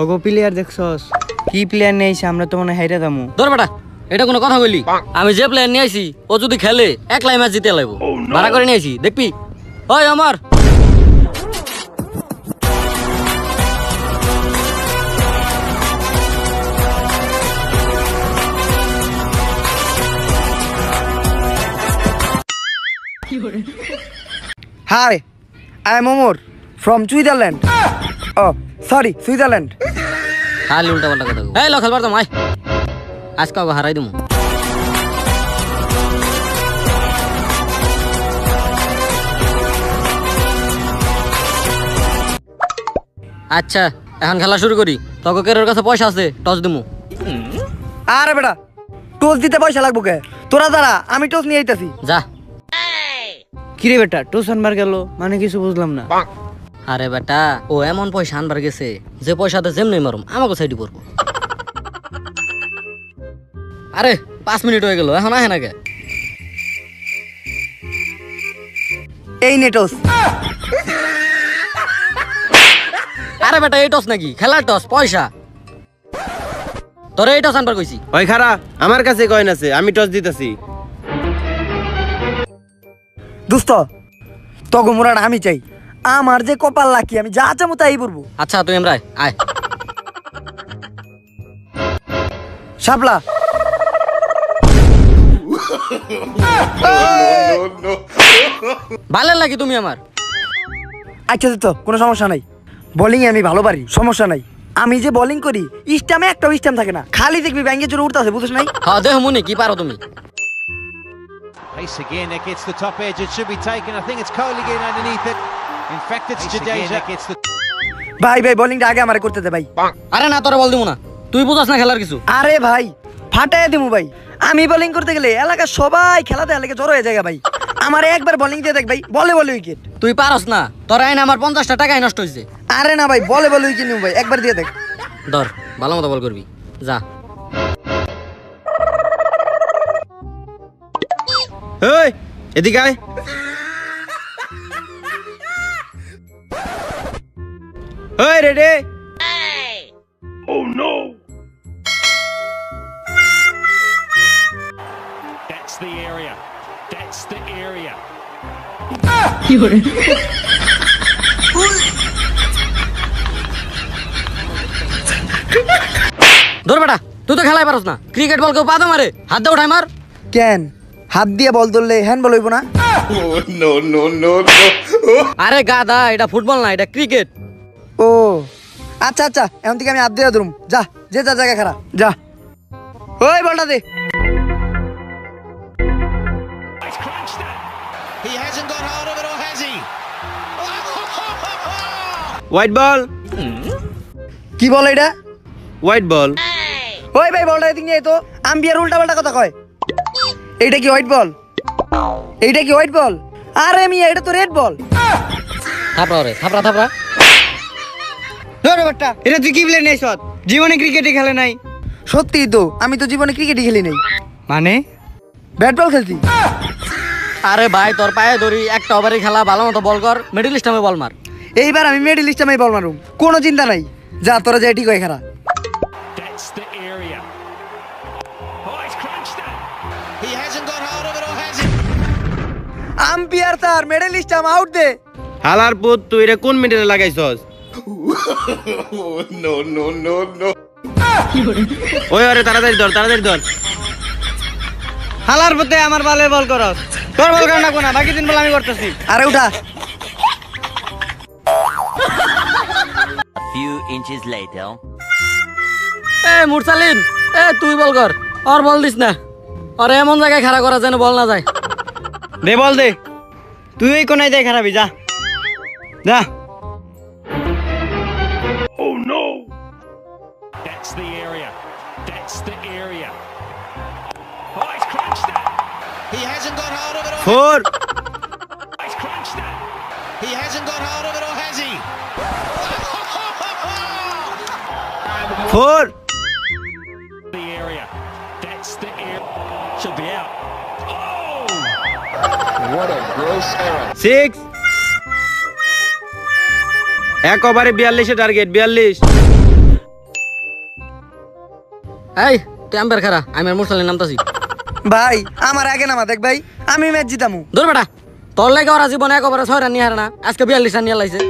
ওগো প্লেয়ার দেখছস কি প্লেয়ার নিয়ে আইছে আমরা তো মনে হাইরা দামু ধর বেটা এটা কোনো কথা বললি আমি যে প্লেয়ার নিয়ে আইছি ও যদি খেলে একলাই ম্যাচ জিতে লাইব ভাড়া করে নিয়ে আইছি দেখবি ওই আমার Hi, I am Omar from Switzerland. Oh, sorry, Switzerland. খালি উল্টা পাল্টা কথা এই লো খেলবার তো মাই আজকে ওকে হারাই দিমু আচ্ছা এখন খেলা শুরু করি তোকে কের কাছে পয়সা আছে টস দিমু আরে বেটা টস দিতে পয়সা লাগবো কে তোরা দাঁড়া আমি টস নিয়ে আইতাছি যা কিরে বেটা টস আনবার গেল মানে কিছু বুঝলাম না আরে বেটা ও এমন পয়সা আনবার গেছে যে পয়সাতে যেমনি মারুম আমাকে সাইডে পড়বো আরে 5 মিনিট হয়ে গেল এখন আহে না কে এই নে টস আরে বেটা এই টস নাকি খেলার টস পয়সা তোরে এই টস আনবার কইছি ওই খারা আমার কাছে কয়েন আছে আমি টস দিতেছি দোস্ত তগো মোরাটা আমি চাই আমার যে কপাল লাকি আমি যা চামু তাই বলবো আচ্ছা তুই এমরাই আয় শাপলা ভালো লাগি তুমি আমার আচ্ছা তো কোনো সমস্যা নাই বোলিং আমি ভালো পারি সমস্যা নাই আমি যে বোলিং করি স্টামে একটা স্টাম থাকে না খালি দেখবি ব্যাঙ্গে জোরে উঠতাছে বুঝছ নাই হ্যাঁ দেহ মনে কি পারো তুমি Pace again, it gets the top edge, it should be taken. I think it's Cole again underneath it. In fact, it's Jadeja. ভাই ভাই বোলিংটা আগে আমারে করতে দে ভাই আরে না তোরা বল দিমু না তুই বুঝাস না খেলার কিছু আরে ভাই ফাটায় দিমু ভাই আমি বোলিং করতে গেলে এলাকা সবাই খেলা দেয় এলাকা জড়ো হয়ে যায় ভাই আমার একবার বোলিং দিয়ে দেখ ভাই বলে বলে উইকেট তুই পারস না তোর আইন আমার 50টা টাকাই নষ্ট হইছে আরে না ভাই বলে বলে উইকেট নিউ ভাই একবার দিয়ে দেখ ধর ভালো মতো বল করবি যা এই এদিকে আয় ওই ready Oh no! That's the area. That's the area. ধর বেটা তুই তো খেলাই পারস না ক্রিকেট বল কেউ পাদা মারে হাত দিয়ে উঠাই মার কেন হাত দিয়ে বল ধরলে হ্যান্ড বল হইব না আরে গাদা এটা ফুটবল না এটা ক্রিকেট ও আচ্ছা আচ্ছা এখন থেকে আমি হাত দিয়ে ধরুম যা যে যা জায়গা খারাপ যা ওই বলটা দে He's crunched it. He hasn't got hold of it, or has he? White ball কি বল এটা হোয়াইট বল ওই ভাই বলটা এদিক নিয়ে তো আম্পিয়ার উল্টা পাল্টা কথা কয় এইটা কি হোয়াইট বল এইটা কি হোয়াইট বল আরে মিয়া এটা তো রেড বল থাপড়া রে থাপড়া থাপড়া ধরো বাট্টা এটা তুই কি বলে নেইছ জীবনে ক্রিকেটই খেলে নাই সত্যি তো আমি তো জীবনে ক্রিকেটই খেলি নাই মানে ব্যাট বল খেলছি আরে ভাই তোর পায়ে ধরি একটা ওভারে খেলা ভালো মতো বল কর মিডল স্টাম্পে বল মার এইবার আমি মিডল স্টাম্পে বল মারুম কোনো চিন্তা নাই যা তোরা যাই ঠিক হয় খেলা That's the area. Oh, he's crunched it. He hasn't got hold of it, or has he? Umpire sir middle stump out দে হালার পুত তুই রে কোন মিনিটে লাগাইছস ওই আরে তাড়াতাড়ি ধর হালার পথে আমার বলে বল করস তোর বল কর না কোনা বাকি দিন বল আমি করতেছি আরে উঠা A few inches later. এ মুরসালিন এ তুই বল কর আর বল দিস না আর এমন জায়গায় খাড়া করা যেন বল না যায় দে বল দে তুই ওই কোনায় দেখ খারাপই যা যা Oh no! That's the area. That's the area. Oh, he's crunched it. He hasn't got hold of it, or four He's crunched it. he hasn't got hold of it, or has he? Four The area. That's the area. Should be out. Oh! Six এক ওভারে 42 target 42 এই তুই umpire খারা আমি আর মুরসালের নামতাছি ভাই আমার আগে নামা দেখ ভাই আমি ম্যাচ জিতামু ধর বেটা তোর লাগে ওরা জীবনে একবারে 6 রান নিয়ে হারে না আজকে 42 রান নিয়ে লাইছে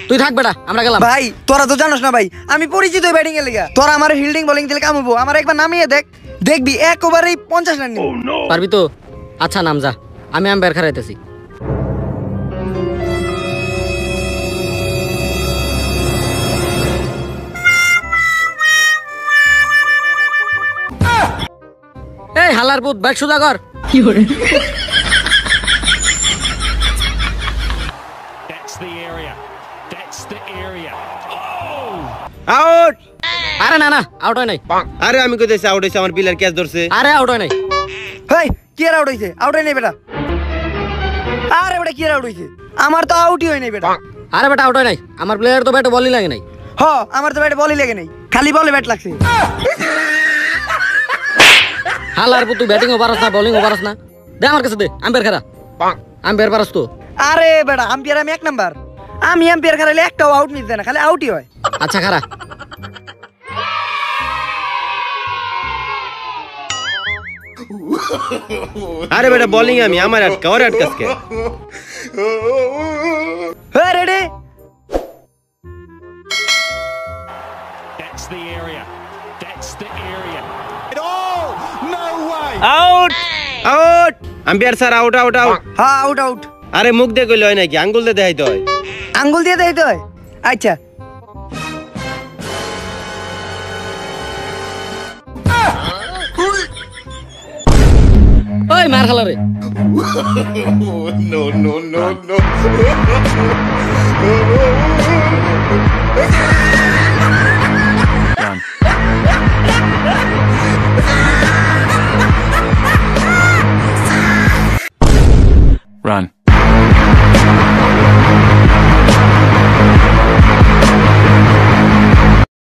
তুই থাক বেটা আমরা গেলাম ভাই তোরা তো জানোস না ভাই আমি পরিচিত ব্যাটিং এর লিগা তোরা আমার ফিল্ডিং বোলিং দিলে কামবো আমার একবার নামিয়ে দেখ দেখবি এক ওভারেই 50 রান নিব পারবি তো আচ্ছা নাম যা আমি আম্পায়ার খারাইতেছি এই হালার পুত ব্যাট সুদা কর That's the area. That's the area. Out আরে না না আউট হয় নাই আরে আমি কইতেছি আউট হইছে আমার পিলার ক্যাচ ধরছে আরে আউট হয় নাই হেই কি আর আউট হইছে আউট হয় নাই বেটা আরে বেটা কি আর আউট হইছে আমার তো আউটই হয় নাই বেটা আরে বেটা আউট হয় নাই আমার প্লেয়ার তো ব্যাটে বলই লাগে নাই হ আমার তো ব্যাটে বলই লাগে নাই খালি বলে ব্যাট লাগছে হালার পুত তুই ব্যাটিং ও পারস না বোলিং ও পারস না দে আমার কাছে দে আম্পায়ার খারা আম্পায়ার পারস তো আরে বেটা আম্পায়ার আমি 1 নাম্বার আমি আম্পায়ার খারাইলে একটাও আউট মিস দেয় না খালি আউটই হয় আচ্ছা খারা আরে বেটা বোলিং আমি আমার আটকা ওর আটকাসকে হ্যাঁ ready That's the area. That's the area. Out out umpire sir out out out হ্যাঁ আউট আউট আরে মুখ দিয়ে কইলে হয় নাকি আঙ্গুল দিয়ে দেখাইতে হয় আঙ্গুল দিয়ে দেই তো আচ্ছা ওই মার খালা রে Run.